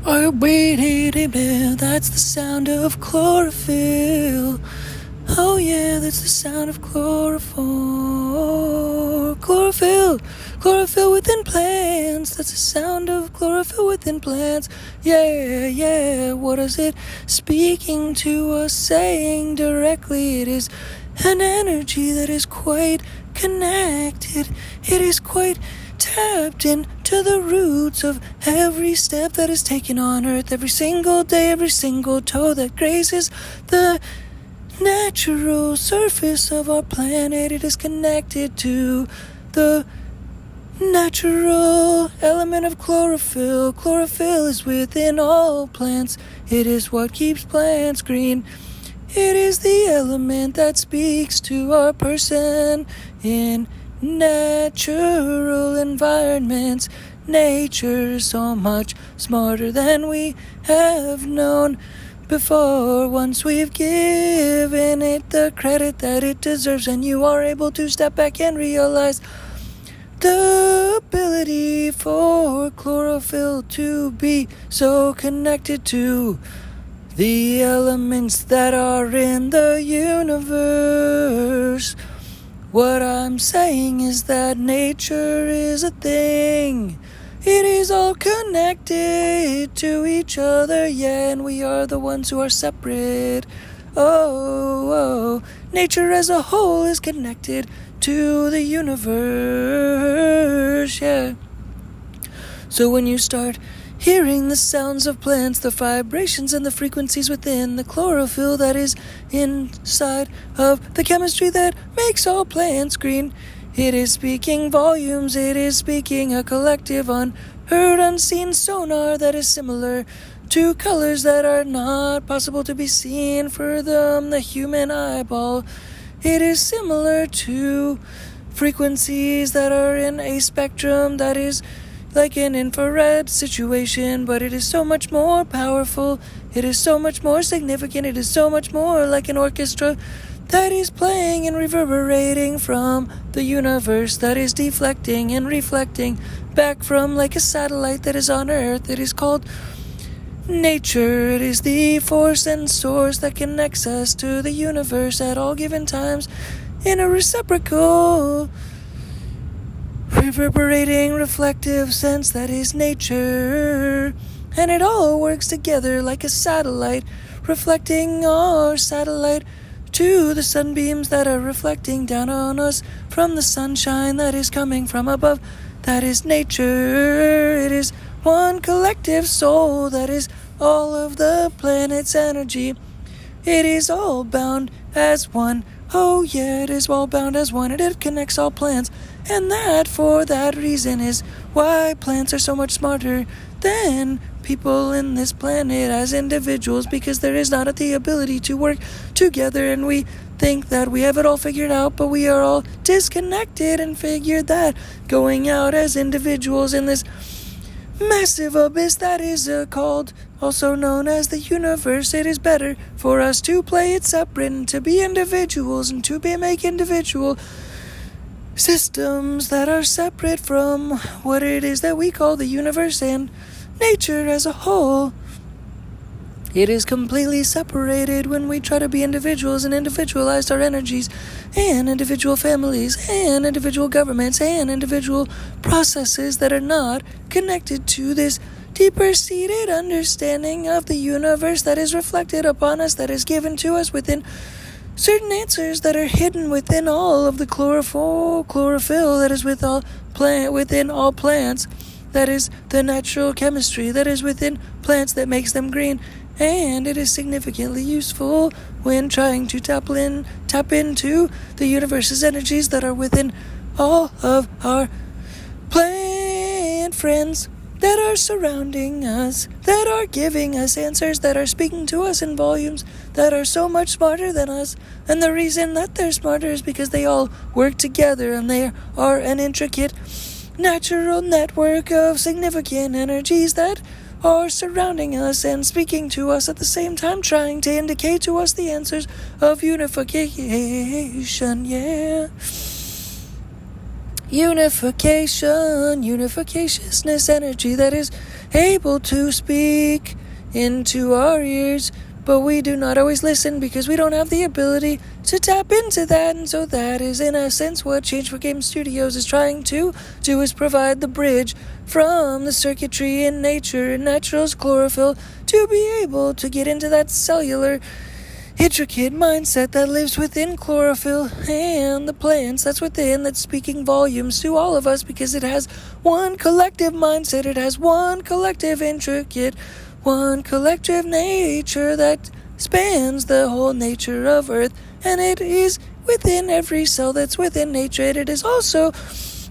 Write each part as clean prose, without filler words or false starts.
Oh, that's the sound of chlorophyll. Oh yeah, that's the sound of chlorophyll. Chlorophyll within plants. That's the sound of chlorophyll within plants. Yeah. What is it speaking to us, saying directly? It is an energy that is quite connected. It is quite tapped into the roots of every step that is taken on earth, every single day, every single toe that grazes the natural surface of our planet. It is connected to the natural element of chlorophyll. Chlorophyll is within all plants. It is what keeps plants green. It is the element that speaks to our person in natural environments. Nature is so much smarter than we have known before, once we've given it the credit that it deserves, and you are able to step back and realize the ability for chlorophyll to be so connected to the elements that are in the universe. What I'm saying is that nature is a thing. It is all connected to each other, yeah, and we are the ones who are separate. Oh, nature as a whole is connected to the universe, yeah. So when you start hearing the sounds of plants, the vibrations and the frequencies within the chlorophyll that is inside of the chemistry that makes all plants green, it is speaking volumes, it is speaking a collective unheard, unseen sonar that is similar to colors that are not possible to be seen for the human eyeball. It is similar to frequencies that are in a spectrum that is like an infrared situation, but it is so much more powerful, it is so much more significant, it is so much more like an orchestra that is playing and reverberating from the universe, that is deflecting and reflecting back from like a satellite that is on Earth. It is called nature. It is the force and source that connects us to the universe at all given times in a reciprocal, reverberating, reflective sense that is nature. And it all works together like a satellite, reflecting our satellite to the sunbeams that are reflecting down on us from the sunshine that is coming from above. That is nature. It is one collective soul that is all of the planet's energy. It is all bound as one. Oh yeah, it is all bound as one, and it connects all plants. And that, for that reason, is why plants are so much smarter than people in this planet as individuals, because there is not the ability to work together, and we think that we have it all figured out, but we are all disconnected and figured that going out as individuals in this massive abyss that is called, also known as the universe, it is better for us to play it separate and to be individuals and to make individual systems that are separate from what it is that we call the universe and nature as a whole. It is completely separated when we try to be individuals and individualize our energies and individual families and individual governments and individual processes that are not connected to this deeper-seated understanding of the universe that is reflected upon us, that is given to us within certain answers that are hidden within all of the chlorophyll that is within all plants. That is the natural chemistry that is within plants that makes them green, and it is significantly useful when trying to tap into the universe's energies that are within all of our plant friends that are surrounding us, that are giving us answers, that are speaking to us in volumes that are so much smarter than us. And the reason that they're smarter is because they all work together and they are an intricate natural network of significant energies that are surrounding us and speaking to us at the same time, trying to indicate to us the answers of unification, yeah. unificatiousness energy that is able to speak into our ears, but we do not always listen because we don't have the ability to tap into that. And so that is, in a sense, what Change4Games Studios is trying to do, is provide the bridge from the circuitry in nature and natural's chlorophyll to be able to get into that cellular intricate mindset that lives within chlorophyll and the plants that's within, that's speaking volumes to all of us because it has one collective mindset, it has one collective intricate, one collective nature that spans the whole nature of Earth, and it is within every cell that's within nature. It is also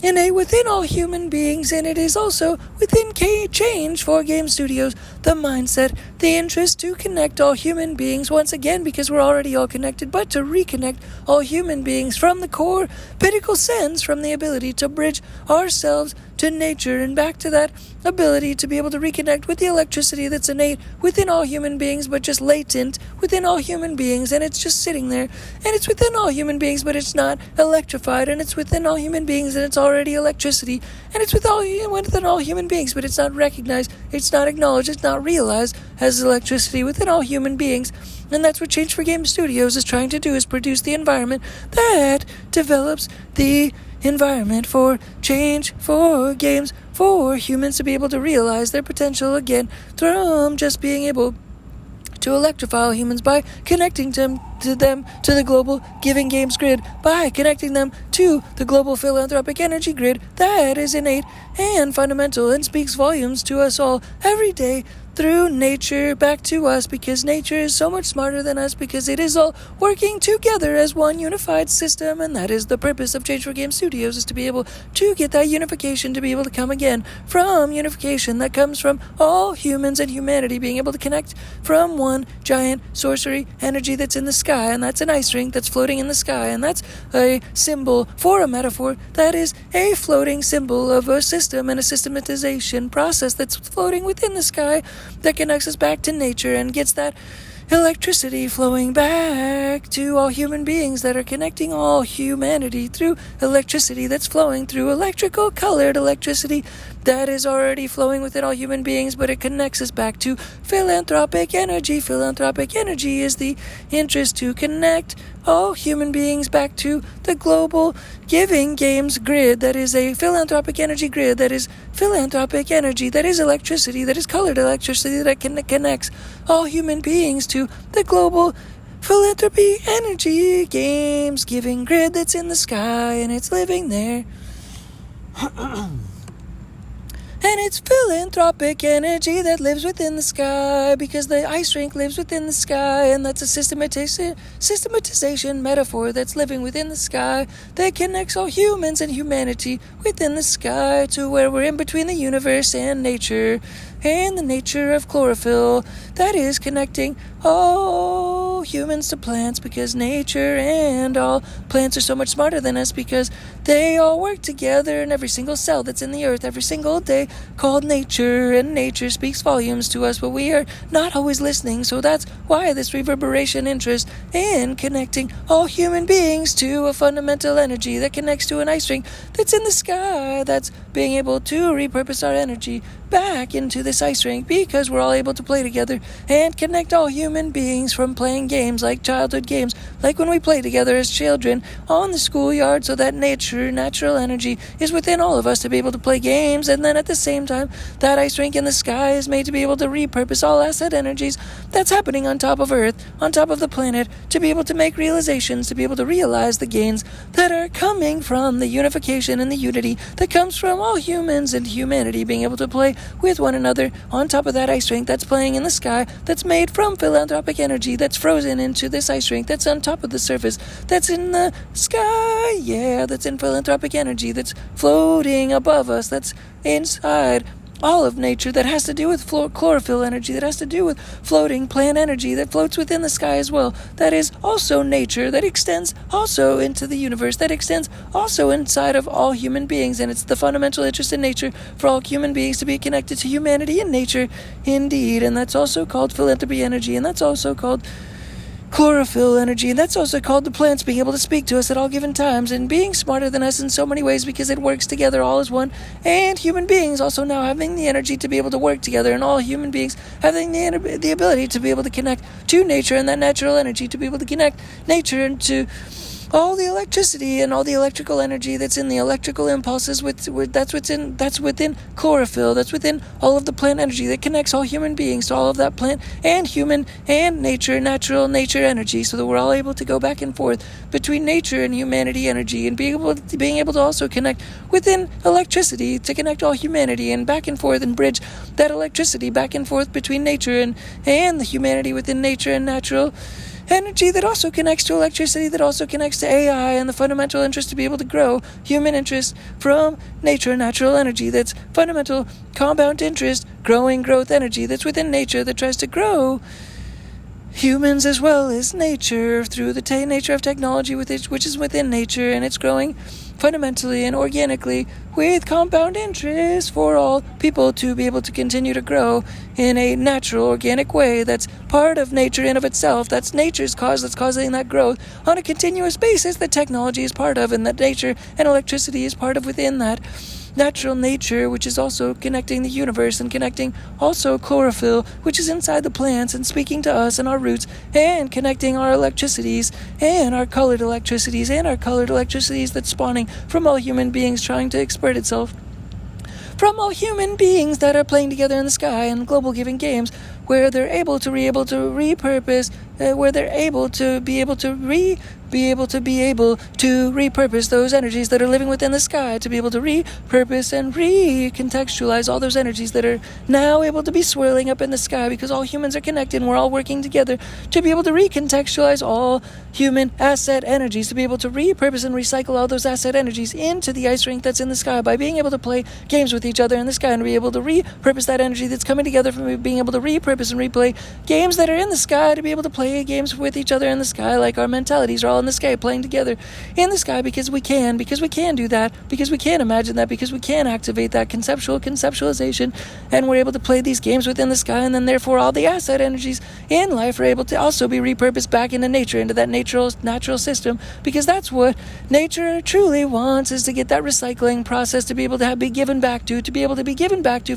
innate within all human beings, and it is also within Change4Games Studios, the mindset, the interest to connect all human beings once again, because we're already all connected, but to reconnect all human beings from the core pinnacle sense, from the ability to bridge ourselves to nature and back to that ability to be able to reconnect with the electricity that's innate within all human beings, but just latent within all human beings, and it's just sitting there, and it's within all human beings, but it's not electrified, and it's within all human beings, and it's already electricity, and it's within all human beings, but it's not recognized, it's not acknowledged, it's not realized as electricity within all human beings. And that's what Change4Games Studios is trying to do, is produce the environment that develops the environment for Change4Games, for humans to be able to realize their potential again from just being able to electrify all humans by connecting them to the global giving games grid, by connecting them to the global philanthropic energy grid that is innate and fundamental and speaks volumes to us all every day through nature back to us, because nature is so much smarter than us, because it is all working together as one unified system. And that is the purpose of Change4Games Studios, is to be able to get that unification, to be able to come again from unification that comes from all humans and humanity being able to connect from one giant sorcery energy that's in the sky, and that's an ice rink that's floating in the sky, and that's a symbol for a metaphor that is a floating symbol of a system and a systematization process that's floating within the sky, that connects us back to nature and gets that electricity flowing back to all human beings, that are connecting all humanity through electricity that's flowing through electrical colored electricity that is already flowing within all human beings, but it connects us back to philanthropic energy. Philanthropic energy is the interest to connect all human beings back to the global giving games grid that is a philanthropic energy grid, that is philanthropic energy, that is electricity, that is colored electricity, that connects all human beings to the global philanthropy energy games giving grid that's in the sky, and it's living there. And it's philanthropic energy that lives within the sky, because the ice rink lives within the sky, and that's a systematization metaphor that's living within the sky that connects all humans and humanity within the sky to where we're in between the universe and nature, and the nature of chlorophyll that is connecting all humans to plants, because nature and all plants are so much smarter than us, because they all work together in every single cell that's in the earth every single day, called nature, and nature speaks volumes to us, but we are not always listening. So that's why this reverberation interest in connecting all human beings to a fundamental energy that connects to an ice rink that's in the sky, that's being able to repurpose our energy back into this ice rink, because we're all able to play together and connect all human beings from playing games like childhood games, like when we play together as children on the schoolyard, so that natural energy is within all of us to be able to play games. And then at the same time, that ice rink in the sky is made to be able to repurpose all asset energies that's happening on top of Earth, on top of the planet, to be able to make realizations, to be able to realize the gains that are coming from the unification and the unity that comes from all humans and humanity being able to play with one another on top of that ice rink that's playing in the sky, that's made from philanthropic energy, that's frozen into this ice rink that's on top of the surface, that's in the sky, that's in philanthropic energy, that's floating above us, that's inside all of nature, that has to do with chlorophyll energy, that has to do with floating plant energy that floats within the sky as well, that is also nature, that extends also into the universe, that extends also inside of all human beings. And it's the fundamental interest in nature for all human beings to be connected to humanity and nature indeed. And that's also called philanthropy energy, and that's also called chlorophyll energy, and that's also called the plants being able to speak to us at all given times and being smarter than us in so many ways because it works together all as one, and human beings also now having the energy to be able to work together, and all human beings having the ability to be able to connect to nature and that natural energy to be able to connect nature into all the electricity and all the electrical energy that's in the electrical impulses that's within chlorophyll, that's within all of the plant energy that connects all human beings to all of that plant and human and natural nature energy, so that we're all able to go back and forth between nature and humanity energy, and being able to also connect within electricity to connect all humanity and back and forth and bridge that electricity back and forth between nature and the humanity within nature and natural energy that also connects to electricity, that also connects to AI and the fundamental interest to be able to grow human interest from nature and natural energy, that's fundamental compound interest, growing growth energy that's within nature that tries to grow humans as well as nature through the nature of technology which is within nature, and it's growing fundamentally and organically with compound interest for all people to be able to continue to grow in a natural, organic way that's part of nature in of itself. That's nature's cause that's causing that growth on a continuous basis that technology is part of, and that nature and electricity is part of within that natural nature, which is also connecting the universe and connecting also chlorophyll, which is inside the plants and speaking to us and our roots, and connecting our electricities and our colored electricities that's spawning from all human beings trying to expert itself from all human beings that are playing together in the sky and global giving games, where they're able to repurpose, where they're able to repurpose those energies that are living within the sky, to be able to repurpose and recontextualize all those energies that are now able to be swirling up in the sky, because all humans are connected and we're all working together to be able to recontextualize all human asset energies, to be able to repurpose and recycle all those asset energies into the ice rink that's in the sky by being able to play games with each other in the sky, and be able to repurpose that energy that's coming together from being able to repurpose and replay games that are in the sky, to be able to play games with each other in the sky, like our mentalities are all in the sky playing together in the sky, because we can do that, because we can imagine that, because we can activate that conceptualization, and we're able to play these games within the sky, and then therefore all the asset energies in life are able to also be repurposed back into nature, into that natural system, because that's what nature truly wants, is to get that recycling process to be able to be given back to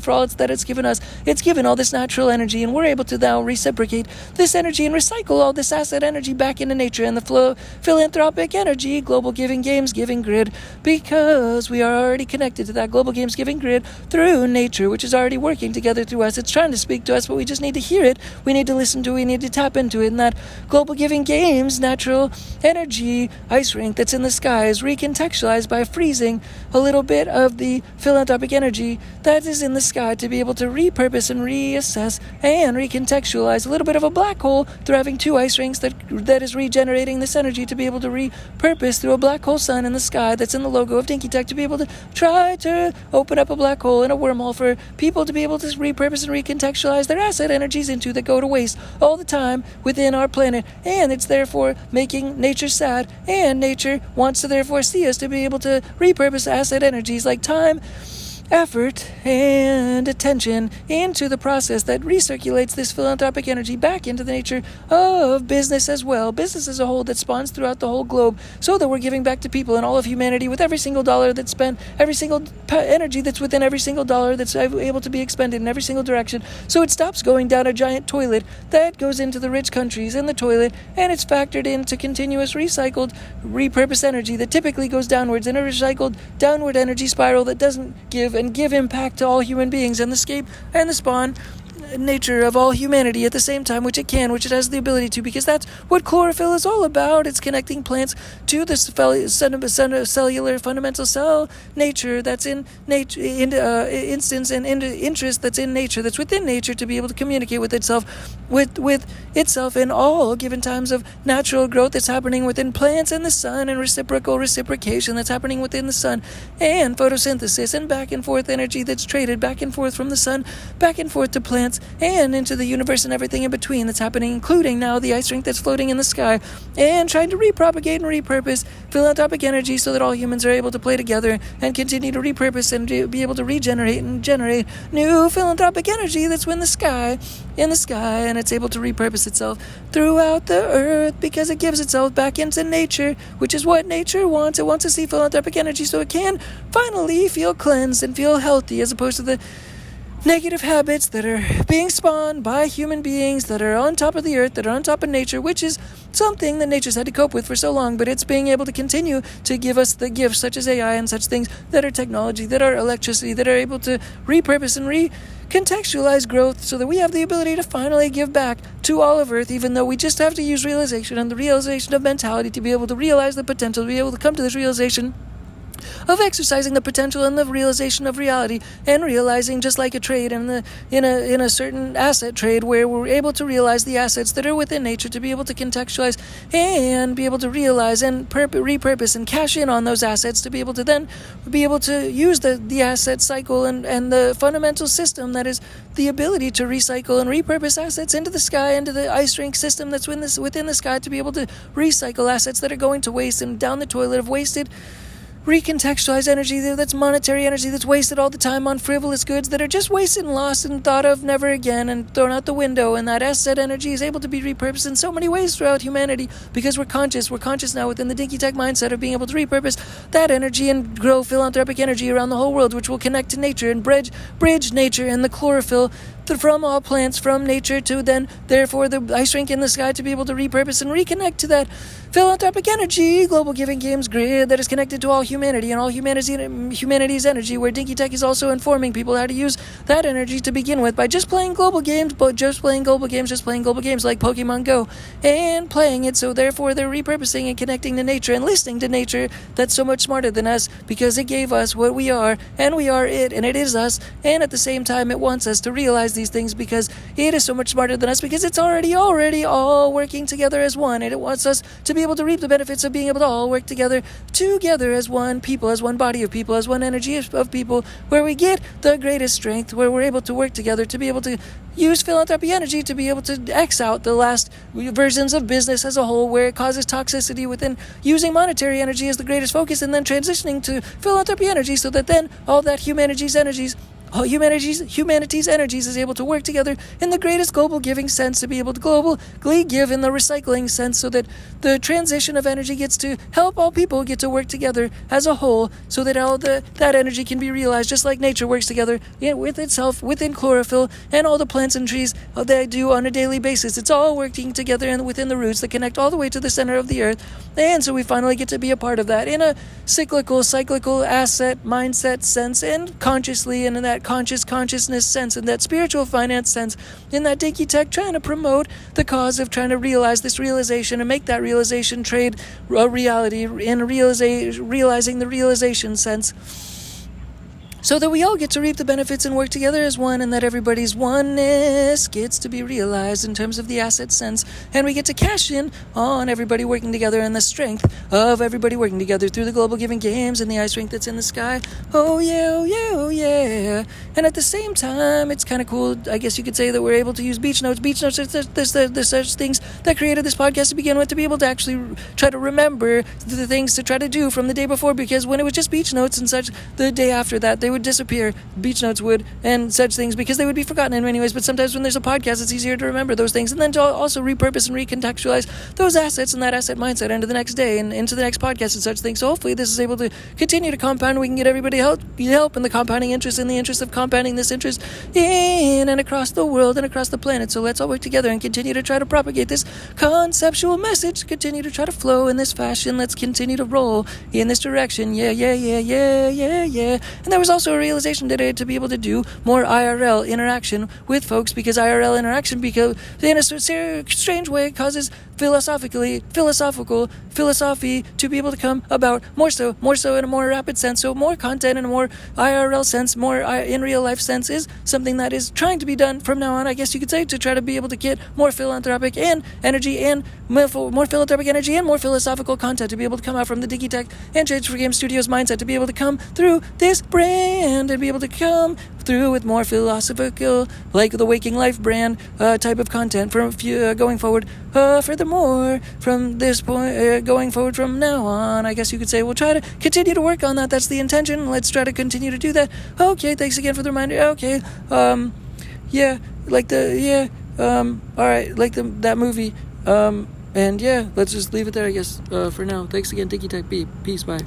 for all that it's given us. It's given all this natural energy, and we're able to now reciprocate this energy and recycle all this asset energy back into nature and the philanthropic energy, global giving games, giving grid, because we are already connected to that global games giving grid through nature, which is already working together through us. It's trying to speak to us, but we just need to hear it. We need to listen to it. We need to tap into it. And that global giving games, natural energy ice rink that's in the sky is recontextualized by freezing a little bit of the philanthropic energy that is in the sky, to be able to repurpose and reassess and recontextualize a little bit of a black hole through having two ice rinks that is regenerating this energy, to be able to repurpose through a black hole sun in the sky that's in the logo of Dinky Tehc, to be able to try to open up a black hole and a wormhole for people to be able to repurpose and recontextualize their asset energies into, that go to waste all the time within our planet. And it's therefore making nature sad, and nature wants to therefore see us to be able to repurpose asset energies like time, effort, and attention into the process that recirculates this philanthropic energy back into the nature of business as well. Business as a whole that spawns throughout the whole globe, so that we're giving back to people and all of humanity with every single dollar that's spent, every single energy that's within every single dollar that's able to be expended in every single direction. So it stops going down a giant toilet that goes into the rich countries in the toilet, and it's factored into continuous recycled, repurposed energy that typically goes downwards in a recycled downward energy spiral that doesn't give impact to all human beings and the scape and the spawn nature of all humanity at the same time, which it has the ability to, because that's what chlorophyll is all about. It's connecting plants to the cellular fundamental cell nature that's in nature, instance and interest that's in nature, that's within nature, to be able to communicate with itself, with itself in all given times of natural growth that's happening within plants and the sun, and reciprocation that's happening within the sun, and photosynthesis and back and forth energy that's traded back and forth from the sun back and forth to plants planets and into the universe and everything in between that's happening, including now the ice rink that's floating in the sky, and trying to repropagate and repurpose philanthropic energy so that all humans are able to play together and continue to repurpose and be able to regenerate and generate new philanthropic energy that's in the sky, and it's able to repurpose itself throughout the earth because it gives itself back into nature, which is what nature wants. It wants to see philanthropic energy so it can finally feel cleansed and feel healthy, as opposed to the negative habits that are being spawned by human beings that are on top of the earth, that are on top of nature, which is something that nature's had to cope with for so long, but it's being able to continue to give us the gifts such as AI and such things that are technology, that are electricity, that are able to repurpose and recontextualize growth so that we have the ability to finally give back to all of Earth, even though we just have to use realization and the realization of mentality to be able to realize the potential, to be able to come to this realization of exercising the potential and the realization of reality, and realizing, just like a trade in a certain asset trade, where we're able to realize the assets that are within nature, to be able to contextualize and be able to realize and repurpose and cash in on those assets, to be able to then be able to use the asset cycle and the fundamental system that is the ability to recycle and repurpose assets into the sky, into the ice rink system that's within the sky, to be able to recycle assets that are going to waste and down the toilet of wasted recontextualized energy that's monetary energy that's wasted all the time on frivolous goods that are just wasted and lost and thought of never again and thrown out the window. And that asset energy is able to be repurposed in so many ways throughout humanity because we're conscious now within the Dinky Tehc mindset of being able to repurpose that energy and grow philanthropic energy around the whole world, which will connect to nature and bridge nature and the chlorophyll from all plants, from nature to then, therefore, the ice rink in the sky, to be able to repurpose and reconnect to that philanthropic energy, global giving games grid that is connected to all humanity and all humanity's energy, where Dinky Tehc is also informing people how to use that energy to begin with by just playing global games like Pokemon Go, and playing it, so therefore they're repurposing and connecting to nature and listening to nature that's so much smarter than us because it gave us what we are, and we are it, and it is us, and at the same time it wants us to realize these things because it is so much smarter than us, because it's already all working together as one, and it wants us to be able to reap the benefits of being able to all work together as one people, as one body of people, as one energy of people, where we get the greatest strength, where we're able to work together to be able to use philanthropy energy to be able to X out the last versions of business as a whole, where it causes toxicity within using monetary energy as the greatest focus, and then transitioning to philanthropy energy so that then all that humanity's energies is able to work together in the greatest global giving sense, to be able to globally give in the recycling sense, so that the transition of energy gets to help all people get to work together as a whole, so that all that energy can be realized just like nature works together with itself, within chlorophyll, and all the plants and trees they do on a daily basis. It's all working together and within the roots that connect all the way to the center of the earth, and so we finally get to be a part of that in a cyclical asset mindset sense, and consciously, and in that consciousness sense, in that spiritual finance sense, in that Dinky Tehc trying to promote the cause of trying to realize this realization and make that realization trade a reality in realizing the realization sense, so that we all get to reap the benefits and work together as one, and that everybody's oneness gets to be realized in terms of the asset sense, and we get to cash in on everybody working together and the strength of everybody working together through the global giving games and the ice rink that's in the sky. Oh yeah. And at the same time, it's kind of cool, I guess you could say, that we're able to use beach notes. Beach notes are the such things that created this podcast to begin with, to be able to actually try to remember the things to try to do from the day before, because when it was just beach notes and such, the day after that, they would disappear, beach notes would, and such things, because they would be forgotten in many ways. But sometimes when there's a podcast, it's easier to remember those things, and then to also repurpose and recontextualize those assets and that asset mindset into the next day and into the next podcast and such things. So hopefully this is able to continue to compound. We can get everybody help in the compounding interest, in the interest of compounding this interest in and across the world and across the planet. So let's all work together and continue to try to propagate this conceptual message, continue to try to flow in this fashion. Let's continue to roll in this direction. Yeah. And there was also a realization today to be able to do more IRL interaction with folks, because IRL interaction, because in a strange way, causes philosophy to be able to come about more so in a more rapid sense. So more content in a more IRL sense, more in real life sense, is something that is trying to be done from now on, I guess you could say, to try to be able to get more philanthropic and energy and more philanthropic energy and more philosophical content to be able to come out from the Dinky Tehc and Change4Games Studios mindset, to be able to come through this brand and be able to come through with more philosophical, like the Waking Life brand type of content from going forward. Furthermore, from this point, going forward from now on, I guess you could say we'll try to continue to work on that. That's the intention. Let's try to continue to do that. Okay, thanks again for the reminder. Okay, yeah, like alright, like that movie. And yeah, let's just leave it there, I guess, for now. Thanks again, Dinky Tehc. Peace, bye.